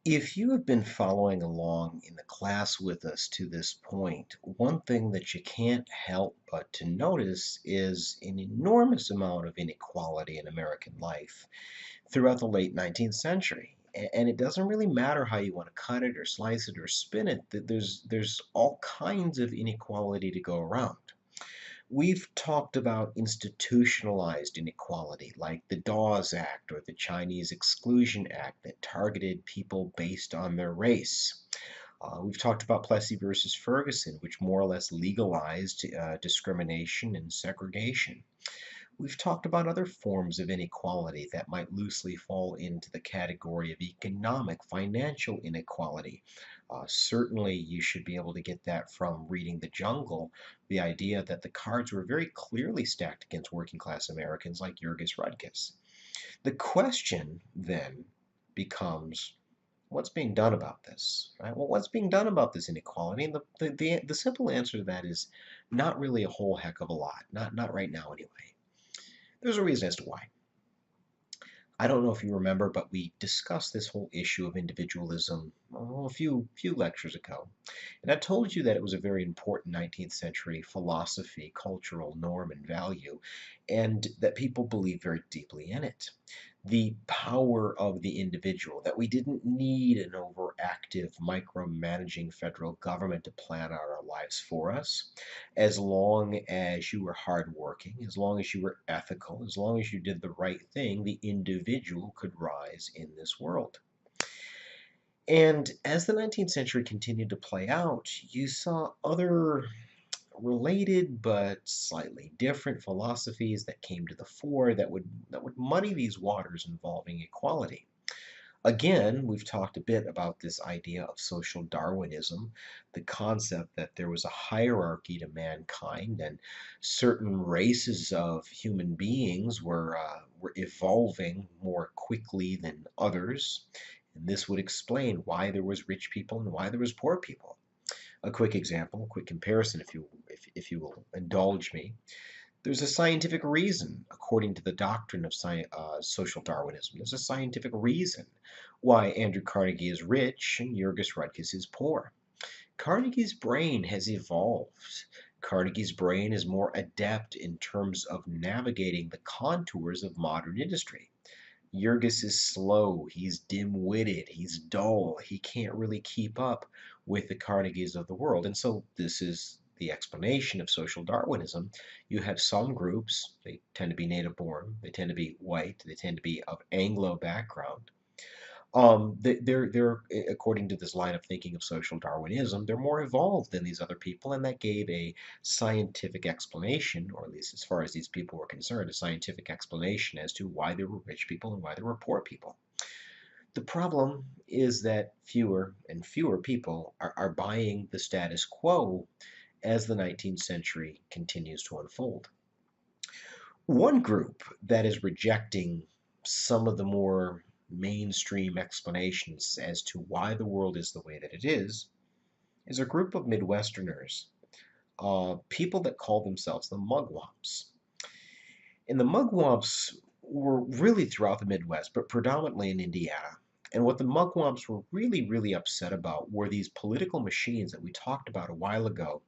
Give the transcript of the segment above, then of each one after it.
If you have been following along in the class with us to this point, one thing that you can't help but to notice is an enormous amount of inequality in American life throughout the late 19th century. And it doesn't really matter how you want to cut it or slice it or spin it, that there's all kinds of inequality to go around. We've talked about institutionalized inequality, like the Dawes Act or the Chinese Exclusion Act that targeted people based on their race. We've talked about Plessy versus Ferguson, which more or less legalized discrimination and segregation. We've talked about other forms of inequality that might loosely fall into the category of economic, financial inequality. Certainly, you should be able to get that from reading The Jungle, the idea that the cards were very clearly stacked against working class Americans like Jurgis Rudkis. The question then becomes, what's being done about this? Right? Well, what's being done about this inequality? And the simple answer to that is not really a whole heck of a lot. Not right now, anyway. There's a reason as to why. I don't know if you remember, but we discussed this whole issue of individualism a few lectures ago. And I told you that it was a very important 19th century philosophy, cultural norm, and value, and that people believe very deeply in it. The power of the individual, that we didn't need an overactive, micromanaging federal government to plan out our lives for us. As long as you were hardworking, as long as you were ethical, as long as you did the right thing, the individual could rise in this world. And as the 19th century continued to play out, you saw other related but slightly different philosophies that came to the fore that would muddy these waters involving equality. Again, we've talked a bit about this idea of social Darwinism, the concept that there was a hierarchy to mankind and certain races of human beings were evolving more quickly than others. And this would explain why there was rich people and why there was poor people. A quick example, a quick comparison, if you will indulge me. There's a scientific reason, according to the doctrine of social Darwinism. There's a scientific reason why Andrew Carnegie is rich and Jurgis Rudkis is poor. Carnegie's brain has evolved. Carnegie's brain is more adept in terms of navigating the contours of modern industry. Jurgis is slow, he's dim-witted, he's dull, he can't really keep up with the Carnegies of the world. And so this is the explanation of social Darwinism. You have some groups, they tend to be native born, they tend to be white, they tend to be of Anglo background. They're according to this line of thinking of social Darwinism, they're more evolved than these other people, and that gave a scientific explanation, or at least as far as these people were concerned, a scientific explanation as to why there were rich people and why there were poor people. The problem is that fewer and fewer people are buying the status quo as the 19th century continues to unfold. One group that is rejecting some of the more mainstream explanations as to why the world is the way that it is a group of Midwesterners, people that call themselves the Mugwumps. And the Mugwumps were really throughout the Midwest, but predominantly in Indiana. And what the Mugwumps were really upset about were these political machines that we talked about a while ago,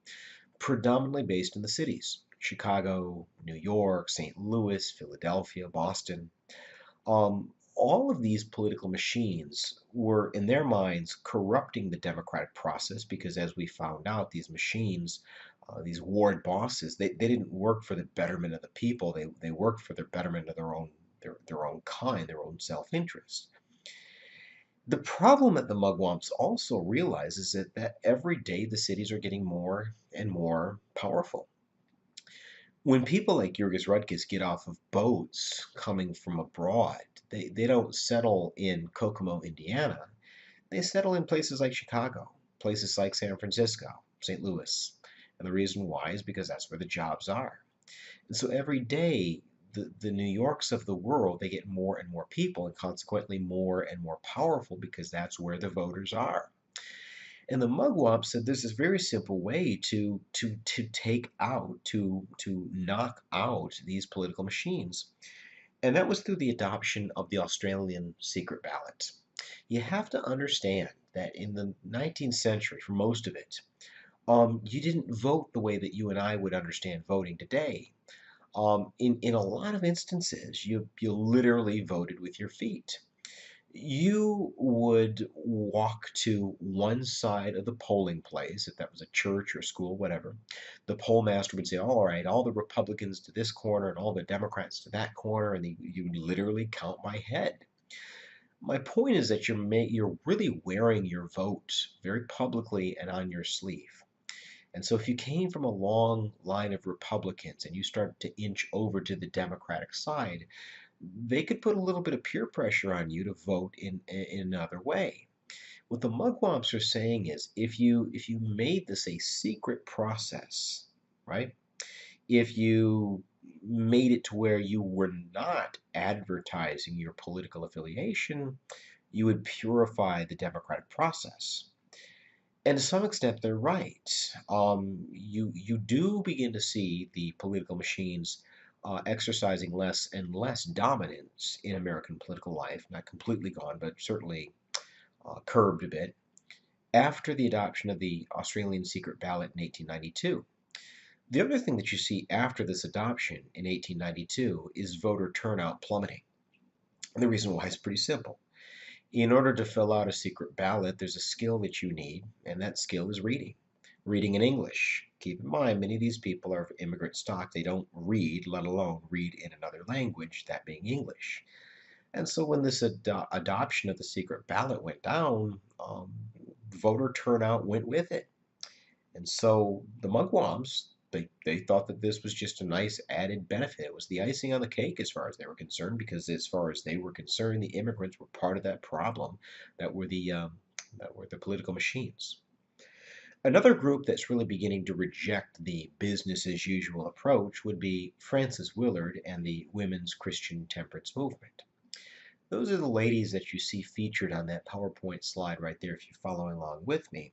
predominantly based in the cities. Chicago, New York, St. Louis, Philadelphia, Boston. All of these political machines were, in their minds, corrupting the democratic process because, as we found out, these machines, these ward bosses, they didn't work for the betterment of the people. They worked for the betterment of their own kind, their own self-interest. The problem that the Mugwumps also realize is that every day the cities are getting more and more powerful. When people like Jurgis Rudkis get off of boats coming from abroad, they don't settle in Kokomo, Indiana. They settle in places like Chicago, places like San Francisco, St. Louis. And the reason why is because that's where the jobs are. And so every day, the New Yorks of the world, they get more and more people and consequently more and more powerful because that's where the voters are. And the Mugwump said there's this very simple way to take out, to knock out these political machines. And that was through the adoption of the Australian secret ballot. You have to understand that in the 19th century, for most of it, you didn't vote the way that you and I would understand voting today. In a lot of instances, you literally voted with your feet. You would walk to one side of the polling place, if that was a church or a school, whatever. The poll master would say, all right, all the Republicans to this corner and all the Democrats to that corner, and you literally count by head. My point is that you're really wearing your vote very publicly and on your sleeve. And so if you came from a long line of Republicans and you started to inch over to the Democratic side, they could put a little bit of peer pressure on you to vote in another way. What the mugwumps are saying is if you made this a secret process, right? If you made it to where you were not advertising your political affiliation, you would purify the democratic process. And to some extent, they're right. You do begin to see the political machines exercising less and less dominance in American political life. Not completely gone, but certainly curbed a bit after the adoption of the Australian secret ballot in 1892. The other thing that you see after this adoption in 1892 is voter turnout plummeting. And the reason why is pretty simple. In order to fill out a secret ballot, there's a skill that you need, and that skill is reading. Reading in English. Keep in mind, many of these people are of immigrant stock. They don't read, let alone read in another language, that being English. And so when this adoption of the secret ballot went down, voter turnout went with it. And so the mugwumps, they thought that this was just a nice added benefit. It was the icing on the cake as far as they were concerned, because as far as they were concerned, the immigrants were part of that problem that were the political machines. Another group that's really beginning to reject the business as usual approach would be Frances Willard and the women's Christian temperance movement. Those are the ladies that you see featured on that PowerPoint slide right there if you're following along with me.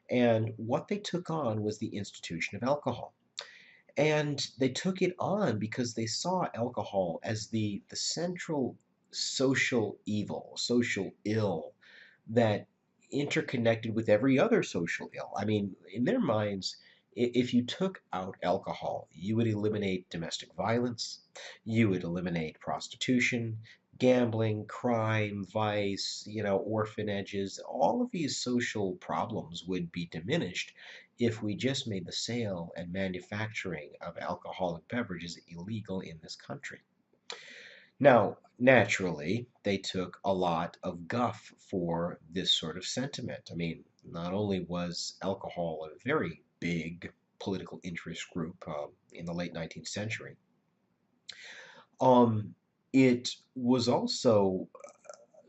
And what they took on was the institution of alcohol. And they took it on because they saw alcohol as the central social evil, social ill that interconnected with every other social ill. I mean, in their minds, if you took out alcohol, you would eliminate domestic violence, you would eliminate prostitution, gambling, crime, vice, orphanages. All of these social problems would be diminished if we just made the sale and manufacturing of alcoholic beverages illegal in this country. Now, naturally, they took a lot of guff for this sort of sentiment. I mean, not only was alcohol a very big political interest group in the late 19th century, um, it was also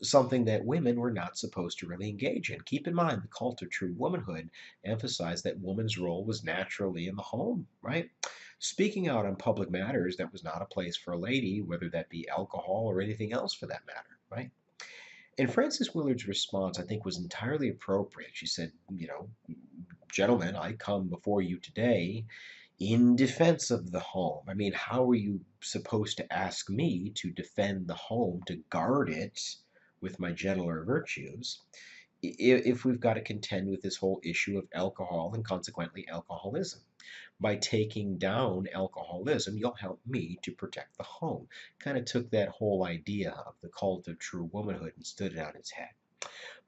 something that women were not supposed to really engage in. Keep in mind, the cult of true womanhood emphasized that woman's role was naturally in the home, right? Speaking out on public matters, that was not a place for a lady, whether that be alcohol or anything else for that matter, right? And Frances Willard's response, I think, was entirely appropriate. She said, gentlemen, I come before you today in defense of the home. I mean, how are you supposed to ask me to defend the home, to guard it with my gentler virtues, if we've got to contend with this whole issue of alcohol and consequently alcoholism? By taking down alcoholism, you'll help me to protect the home. Kind of took that whole idea of the cult of true womanhood and stood it on its head.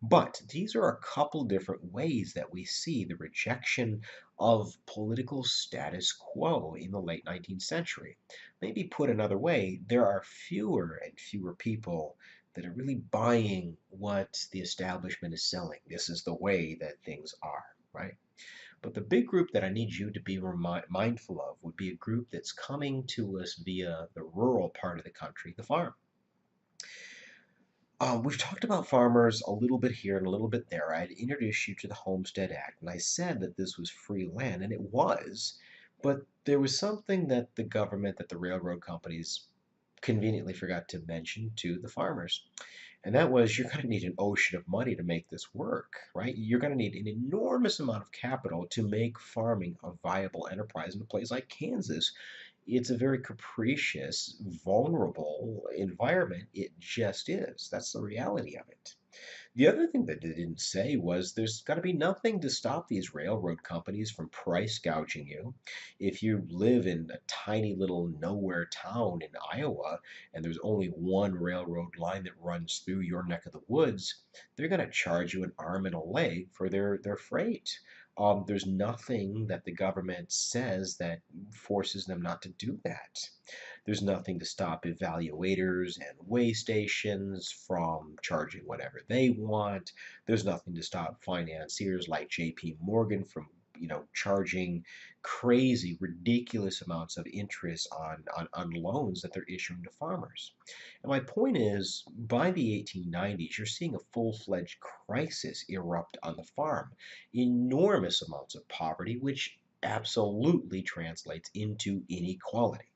But these are a couple different ways that we see the rejection of political status quo in the late 19th century. Maybe put another way, there are fewer and fewer people that are really buying what the establishment is selling. This is the way that things are, right? But the big group that I need you to be mindful of would be a group that's coming to us via the rural part of the country, the farm. We've talked about farmers a little bit here and a little bit there. I had introduced you to the Homestead Act, and I said that this was free land, and it was, but there was something that the government, that the railroad companies conveniently forgot to mention to the farmers. And that was you're going to need an ocean of money to make this work, right? You're going to need an enormous amount of capital to make farming a viable enterprise in a place like Kansas. It's a very capricious, vulnerable environment. It just is. That's the reality of it. The other thing that they didn't say was there's got to be nothing to stop these railroad companies from price gouging you. If you live in a tiny little nowhere town in Iowa and there's only one railroad line that runs through your neck of the woods, they're going to charge you an arm and a leg for their freight. There's nothing that the government says that forces them not to do that. There's nothing to stop evaluators and weigh stations from charging whatever they want. There's nothing to stop financiers like JP Morgan from charging crazy, ridiculous amounts of interest on loans that they're issuing to farmers. And my point is, by the 1890s, you're seeing a full-fledged crisis erupt on the farm. Enormous amounts of poverty, which absolutely translates into inequality.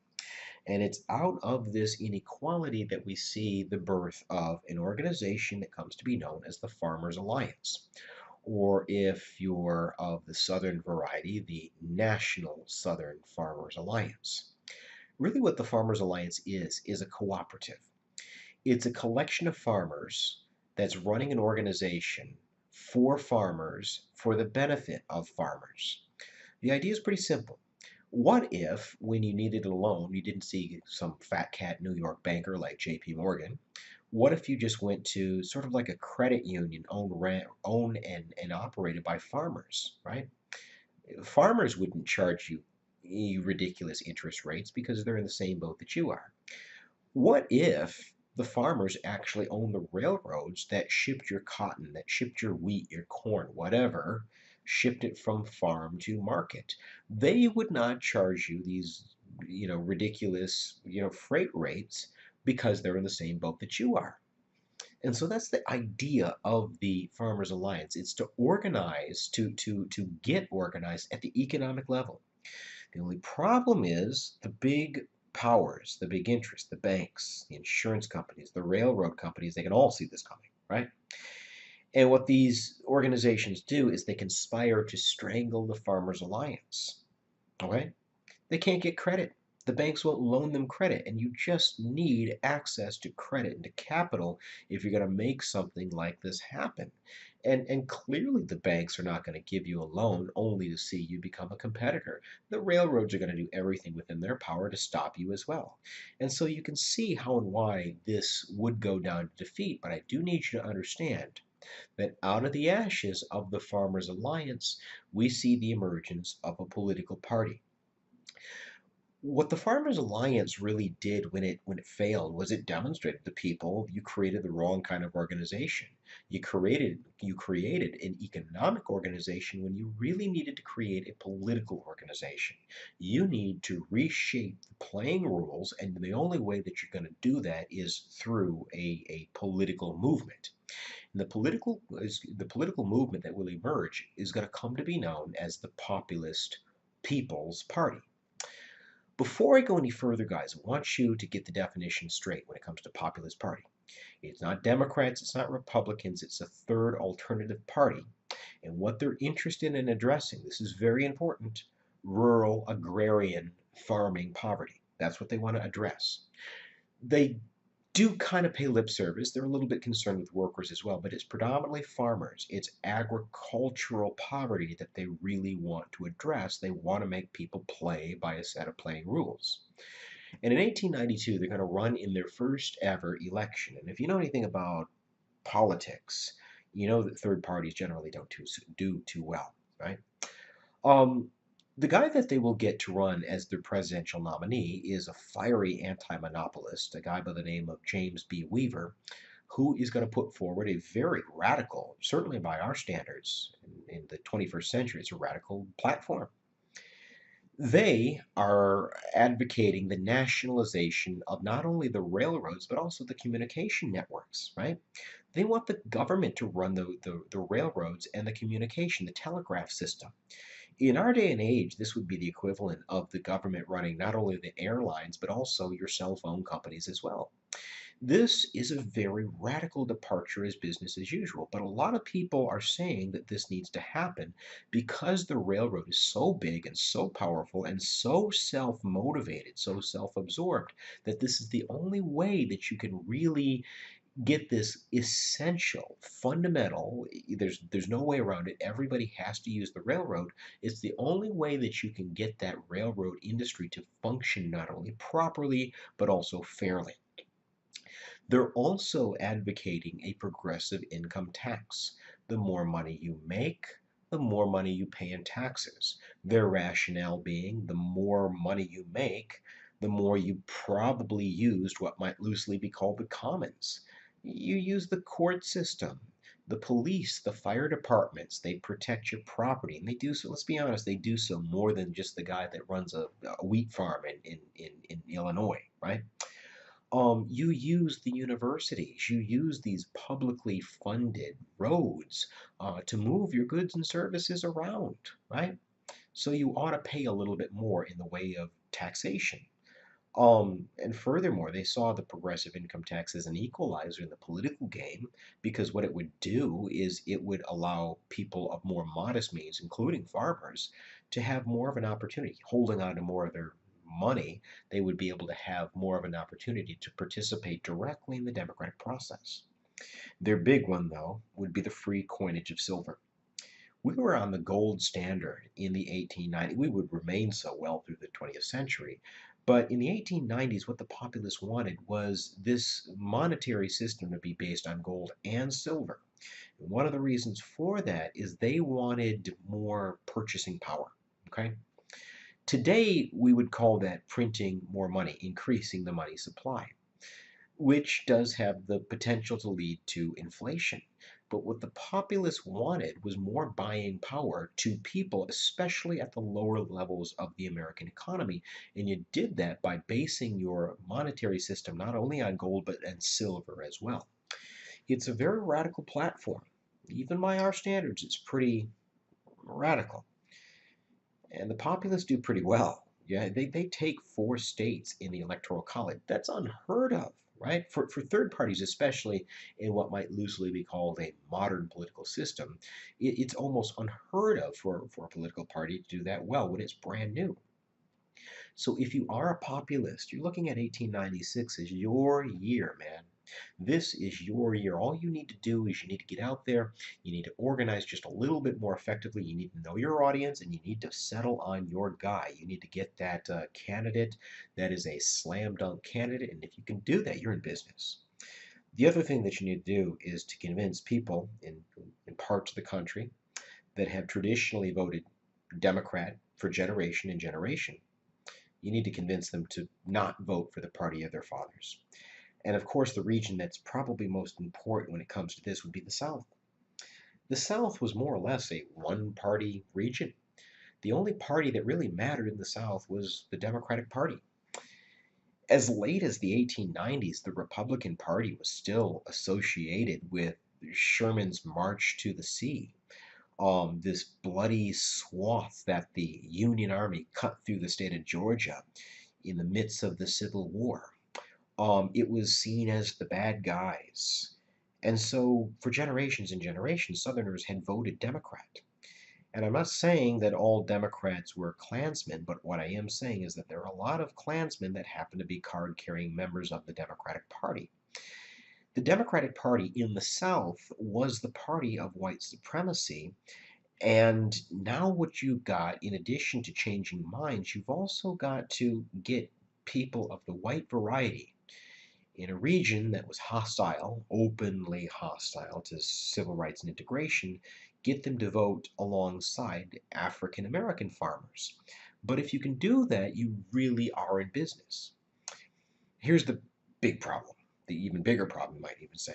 And it's out of this inequality that we see the birth of an organization that comes to be known as the Farmers Alliance. Or if you're of the Southern variety, the National Southern Farmers Alliance. Really, what the Farmers Alliance is a cooperative. It's a collection of farmers that's running an organization for farmers for the benefit of farmers. The idea is pretty simple. What if, when you needed a loan, you didn't see some fat cat New York banker like JP Morgan? What if you just went to sort of like a credit union owned and operated by farmers, right? Farmers wouldn't charge you ridiculous interest rates because they're in the same boat that you are. What if the farmers actually own the railroads that shipped your cotton, that shipped your wheat, your corn, whatever, shipped it from farm to market? They would not charge you these, ridiculous, freight rates because they're in the same boat that you are. And so that's the idea of the Farmers Alliance. It's to organize, to get organized at the economic level. The only problem is the big powers, the big interests, the banks, the insurance companies, the railroad companies, they can all see this coming, right? And what these organizations do is they conspire to strangle the Farmers Alliance, okay? They can't get credit. The banks won't loan them credit, and you just need access to credit and to capital if you're going to make something like this happen. And clearly the banks are not going to give you a loan only to see you become a competitor. The railroads are going to do everything within their power to stop you as well. And so you can see how and why this would go down to defeat, but I do need you to understand that out of the ashes of the Farmers Alliance, we see the emergence of a political party. What the Farmers Alliance really did when it failed was it demonstrated to people you created the wrong kind of organization. You created an economic organization when you really needed to create a political organization. You need to reshape the playing rules, and the only way that you're going to do that is through a political movement. And the political movement that will emerge is going to come to be known as the Populist People's Party. Before I go any further, guys, I want you to get the definition straight when it comes to Populist Party. It's not Democrats, it's not Republicans, it's a third alternative party. And what they're interested in addressing, this is very important, rural, agrarian, farming poverty. That's what they want to address. They do kind of pay lip service. They're a little bit concerned with workers as well, but it's predominantly farmers. It's agricultural poverty that they really want to address. They want to make people play by a set of playing rules. And in 1892, they're going to run in their first ever election. And if you know anything about politics, you know that third parties generally don't do too well, right? Um, the guy that they will get to run as their presidential nominee is a fiery anti-monopolist, a guy by the name of James B. Weaver, who is going to put forward a very radical, certainly by our standards in the 21st century, it's a radical platform. They are advocating the nationalization of not only the railroads, but also the communication networks, right? They want the government to run the railroads and the communication, the telegraph system. In our day and age, this would be the equivalent of the government running not only the airlines, but also your cell phone companies as well. This is a very radical departure as business as usual, but a lot of people are saying that this needs to happen because the railroad is so big and so powerful and so self-motivated, so self-absorbed, that this is the only way that you can really get this essential, fundamental, there's no way around it. Everybody has to use the railroad. It's the only way that you can get that railroad industry to function not only properly, but also fairly. They're also advocating a progressive income tax. The more money you make, the more money you pay in taxes. Their rationale being the more money you make, the more you probably used what might loosely be called the commons. You use the court system, the police, the fire departments. They protect your property, and they do so. Let's be honest, they do so more than just the guy that runs a wheat farm in Illinois, right? You use the universities, you use these publicly funded roads to move your goods and services around, right? So you ought to pay a little bit more in the way of taxation. And furthermore, they saw the progressive income tax as an equalizer in the political game because what it would do is it would allow people of more modest means, including farmers, to have more of an opportunity. Holding on to more of their money, they would be able to have more of an opportunity to participate directly in the democratic process. Their big one, though, would be the free coinage of silver. We were on the gold standard in the 1890s. We would remain so well through the 20th century. But in the 1890s, what the populists wanted was this monetary system to be based on gold and silver. And one of the reasons for that is they wanted more purchasing power. Okay? Today, we would call that printing more money, increasing the money supply, which does have the potential to lead to inflation. But what the populists wanted was more buying power to people, especially at the lower levels of the American economy. And you did that by basing your monetary system not only on gold, but on silver as well. It's a very radical platform. Even by our standards, it's pretty radical. And the populists do pretty well. Yeah, they take 4 states in the Electoral College. That's unheard of, right? For third parties, especially in what might loosely be called a modern political system, it's almost unheard of for a political party to do that well when it's brand new. So if you are a populist, you're looking at 1896 as your year, man. This is your year. All you need to do is you need to get out there. You need to organize just a little bit more effectively. You need to know your audience and you need to settle on your guy. You need to get that candidate that is a slam dunk candidate. And if you can do that, you're in business. The other thing that you need to do is to convince people in parts of the country that have traditionally voted Democrat for generation and generation. You need to convince them to not vote for the party of their fathers. And of course, the region that's probably most important when it comes to this would be the South. The South was more or less a one party region. The only party that really mattered in the South was the Democratic Party. As late as the 1890s, the Republican Party was still associated with Sherman's March to the Sea, this bloody swath that the Union Army cut through the state of Georgia in the midst of the Civil War. It was seen as the bad guys. And so, for generations and generations, Southerners had voted Democrat. And I'm not saying that all Democrats were Klansmen, but what I am saying is that there are a lot of Klansmen that happen to be card carrying members of the Democratic Party. The Democratic Party in the South was the party of white supremacy. And now, what you've got, in addition to changing minds, you've also got to get people of the white variety in a region that was hostile, openly hostile to civil rights and integration, get them to vote alongside African American farmers. But if you can do that, you really are in business. Here's the big problem, the even bigger problem, you might even say.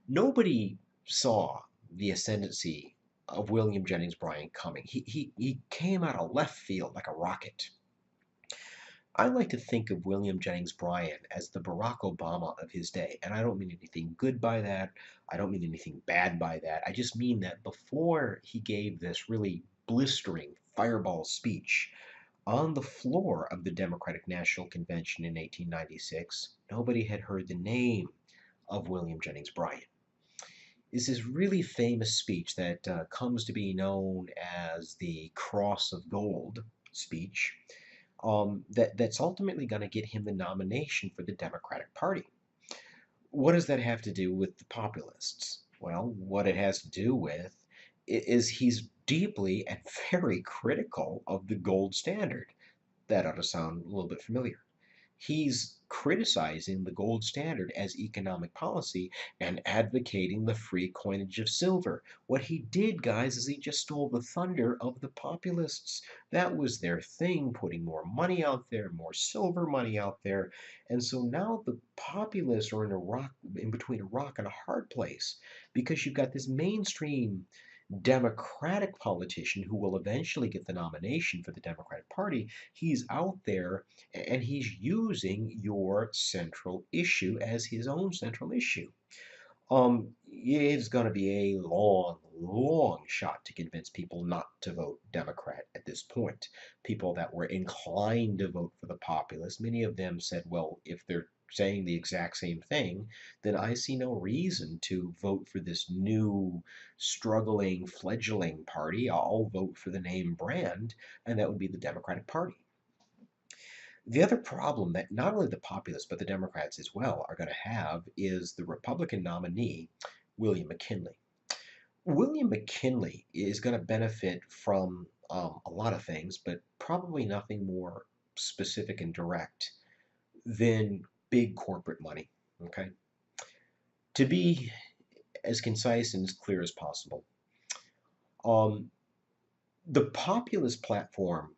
Nobody saw the ascendancy of William Jennings Bryan coming. He came out of left field like a rocket. I like to think of William Jennings Bryan as the Barack Obama of his day. And I don't mean anything good by that. I don't mean anything bad by that. I just mean that before he gave this really blistering fireball speech, On the floor of the Democratic National Convention in 1896, nobody had heard the name of William Jennings Bryan. Is this really famous speech that comes to be known as the Cross of Gold speech, that's ultimately going to get him the nomination for the Democratic Party. What does that have to do with the populists? Well, what it has to do with is he's deeply and very critical of the gold standard. That ought to sound a little bit familiar. He's criticizing the gold standard as economic policy and advocating the free coinage of silver. What he did, guys, is he just stole the thunder of the populists. That was their thing, putting more money out there, more silver money out there. And so now the populists are in between a rock and a hard place, because you've got this mainstream Democratic politician who will eventually get the nomination for the Democratic Party. He's out there and he's using your central issue as his own central issue. It's going to be a long, long shot to convince people not to vote Democrat at this point. People that were inclined to vote for the populists, many of them said, well, if they're saying the exact same thing, then I see no reason to vote for this new, struggling, fledgling party. I'll vote for the name brand, and that would be the Democratic Party. The other problem that not only the populists, but the Democrats as well are going to have is the Republican nominee, William McKinley. William McKinley is going to benefit from a lot of things, but probably nothing more specific and direct than big corporate money. Okay? To be as concise and as clear as possible, um, the populist platform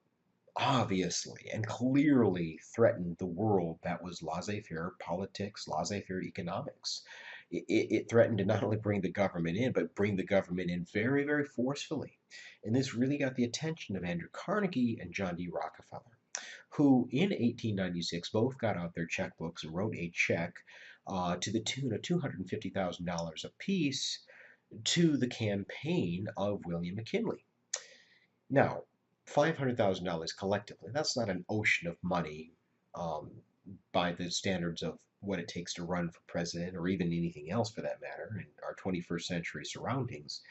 obviously and clearly threatened the world that was laissez-faire politics, laissez-faire economics. It threatened to not only bring the government in, but bring the government in very, very forcefully. And this really got the attention of Andrew Carnegie and John D. Rockefeller, who in 1896 both got out their checkbooks and wrote a check to the tune of $250,000 apiece to the campaign of William McKinley. Now, $500,000 collectively, that's not an ocean of money um, by the standards of what it takes to run for president or even anything else for that matter in our 21st century surroundings,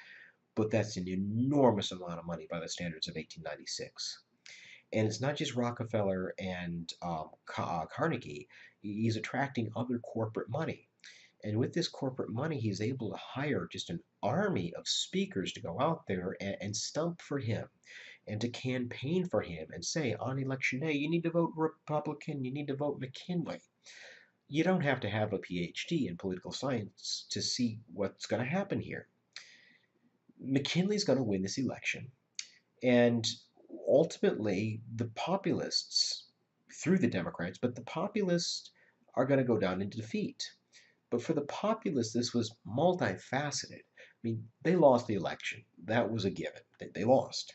but that's an enormous amount of money by the standards of 1896. And it's not just Rockefeller and Carnegie, he's attracting other corporate money. And with this corporate money, he's able to hire just an army of speakers to go out there and stump for him and to campaign for him and say on election day, you need to vote Republican, you need to vote McKinley. You don't have to have a PhD in political science to see what's going to happen here. McKinley's going to win this election, and ultimately, the populists, through the Democrats, but the populists are going to go down into defeat. But for the populists, this was multifaceted. I mean, they lost the election. That was a given. They lost.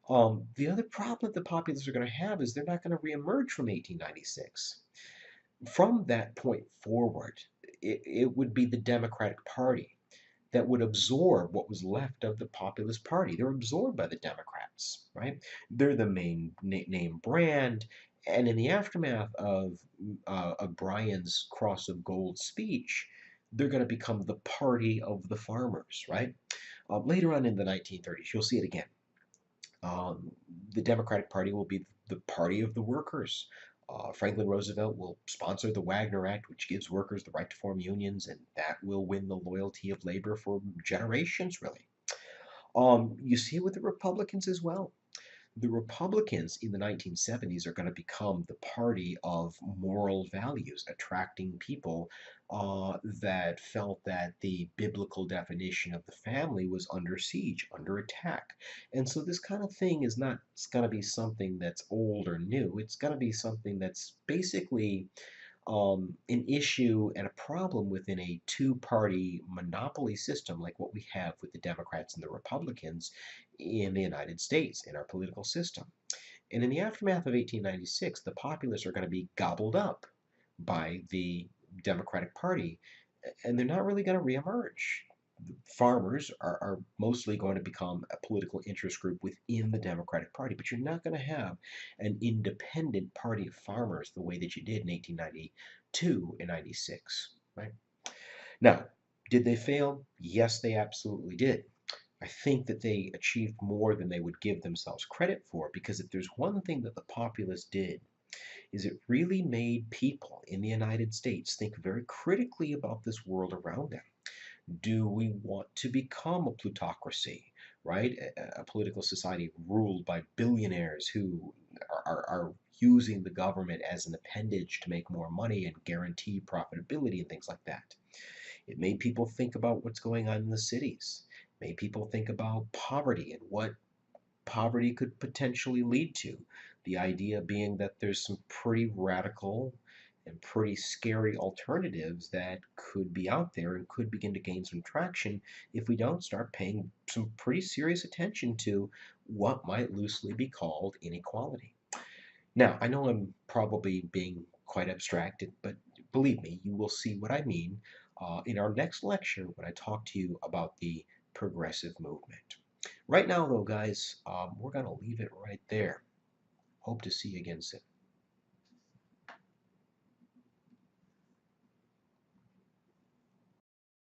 The other problem that the populists are going to have is they're not going to reemerge from 1896. From that point forward, it would be the Democratic Party that would absorb what was left of the Populist Party. They're absorbed by the Democrats, right? They're the main name brand. And in the aftermath of Bryan's Cross of Gold speech, they're going to become the party of the farmers, right? Later on in the 1930s, you'll see it again. The Democratic Party will be the party of the workers. Franklin Roosevelt will sponsor the Wagner Act, which gives workers the right to form unions, and that will win the loyalty of labor for generations, really. You see it with the Republicans as well. The Republicans in the 1970s are going to become the party of moral values, attracting people that felt that the biblical definition of the family was under siege, under attack. And so this kind of thing is not going to be something that's old or new. It's going to be something that's basically an issue and a problem within a two-party monopoly system like what we have with the Democrats and the Republicans in the United States in our political system. And in the aftermath of 1896, the populists are going to be gobbled up by the Democratic Party, and they're not really going to reemerge. farmers are mostly going to become a political interest group within the Democratic Party, but you're not going to have an independent party of farmers the way that you did in 1892 and 96, right? Now, did they fail? Yes, they absolutely did. I think that they achieved more than they would give themselves credit for, because if there's one thing that the populists did, is it really made people in the United States think very critically about this world around them. Do we want to become a plutocracy, right? A political society ruled by billionaires who are using the government as an appendage to make more money and guarantee profitability and things like that. It made people think about what's going on in the cities. It made people think about poverty and what poverty could potentially lead to. The idea being that there's some pretty radical and pretty scary alternatives that could be out there and could begin to gain some traction if we don't start paying some pretty serious attention to what might loosely be called inequality. Now, I know I'm probably being quite abstracted, but believe me, you will see what I mean in our next lecture when I talk to you about the progressive movement. Right now, though, guys, we're going to leave it right there. Hope to see you again soon.